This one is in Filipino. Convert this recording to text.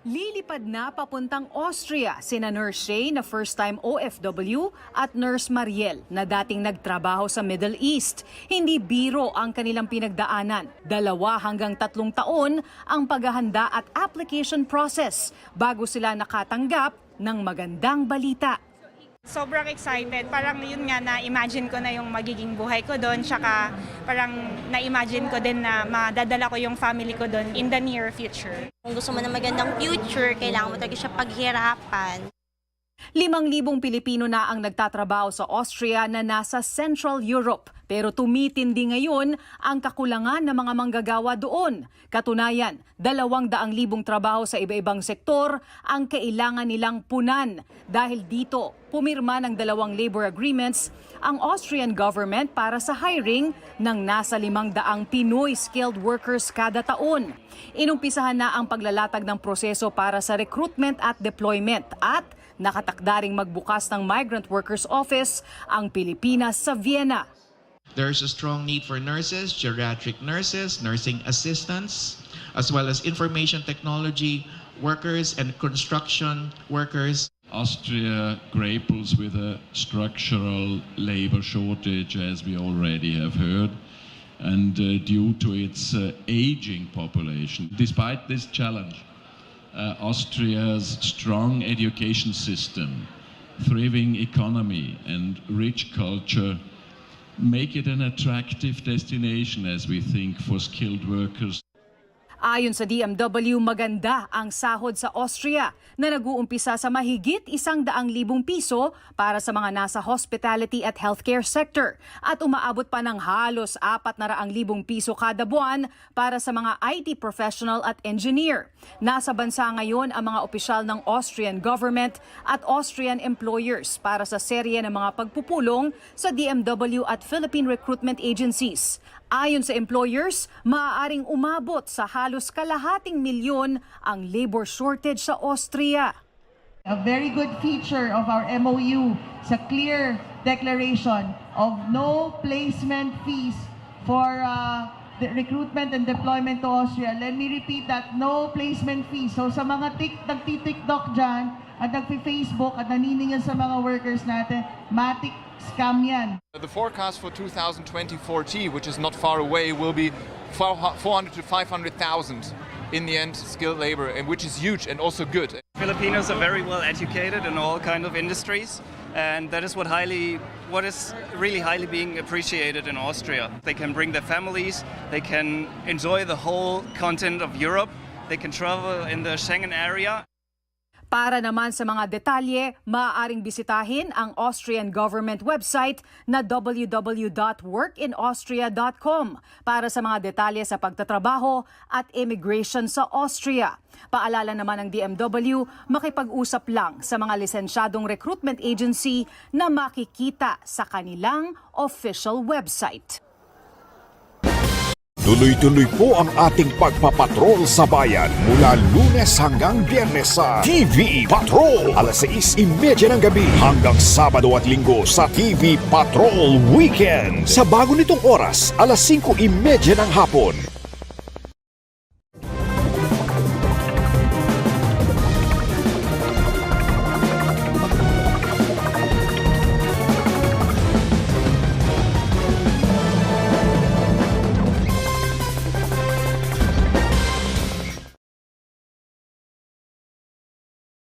Lilipad na papuntang Austria sina Nurse Shay na first-time OFW at Nurse Mariel na dating nagtrabaho sa Middle East. Hindi biro ang kanilang pinagdaanan. 2 hanggang 3 taon ang paghahanda at application process bago sila nakatanggap ng magandang balita. Sobrang excited. Parang yun nga, na-imagine ko na yung magiging buhay ko doon. Tsaka parang na-imagine ko din na madadala ko yung family ko doon in the near future. Kung gusto mo na magandang future, kailangan mo talaga siya paghirapan. 5,000 Pilipino na ang nagtatrabaho sa Austria na nasa Central Europe. Pero tumitindi ngayon ang kakulangan ng mga manggagawa doon. Katunayan, 200,000 trabaho sa iba-ibang sektor ang kailangan nilang punan. Dahil dito, pumirma ng 2 labor agreements ang Austrian government para sa hiring ng nasa 500 Pinoy skilled workers kada taon. Inumpisahan na ang paglalatag ng proseso para sa recruitment at deployment at nakatakdaring magbukas ng Migrant Workers Office ang Pilipinas sa Vienna. There's a strong need for nurses, geriatric nurses, nursing assistants, as well as information technology workers and construction workers. Austria grapples with a structural labor shortage, as we already have heard, and due to its aging population. Despite this challenge, Austria's strong education system, thriving economy, and rich culture make it an attractive destination, as we think, for skilled workers. Ayon sa DMW, maganda ang sahod sa Austria na nag-uumpisa sa mahigit 100,000 piso para sa mga nasa hospitality at healthcare sector at umaabot pa ng halos 400,000 piso kada buwan para sa mga IT professional at engineer. Nasa bansa ngayon ang mga opisyal ng Austrian government at Austrian employers para sa serye ng mga pagpupulong sa DMW at Philippine recruitment agencies. Ayon sa employers, maaaring umabot sa halos 250,000 ang labor shortage sa Austria. A very good feature of our MOU is a clear declaration of no placement fees for the recruitment and deployment to Austria. Let me repeat that, no placement fees. So sa mga nagtitiktok dyan at nagpi-Facebook at naniningil sa mga workers natin, matik scam yan. The forecast for 2020-40, which is not far away, will be 400 to 500,000 in the end skilled labor, and which is huge and also good. Filipinos are very well educated in all kind of industries, and that is what is really highly being appreciated in Austria. They can bring their families, they can enjoy the whole continent of Europe, they can travel in the Schengen area. Para naman sa mga detalye, maaaring bisitahin ang Austrian government website na www.workinaustria.com para sa mga detalye sa pagtatrabaho at immigration sa Austria. Paalala naman ng DMW, makipag-usap lang sa mga lisensyadong recruitment agency na makikita sa kanilang official website. Tuloy-tuloy po ang ating pagpapatrol sa bayan mula Lunes hanggang Biyernes sa TV Patrol. Alas 6:30 ng gabi hanggang Sabado at Linggo sa TV Patrol Weekend. Sa bago nitong oras, alas 5:30 ng hapon.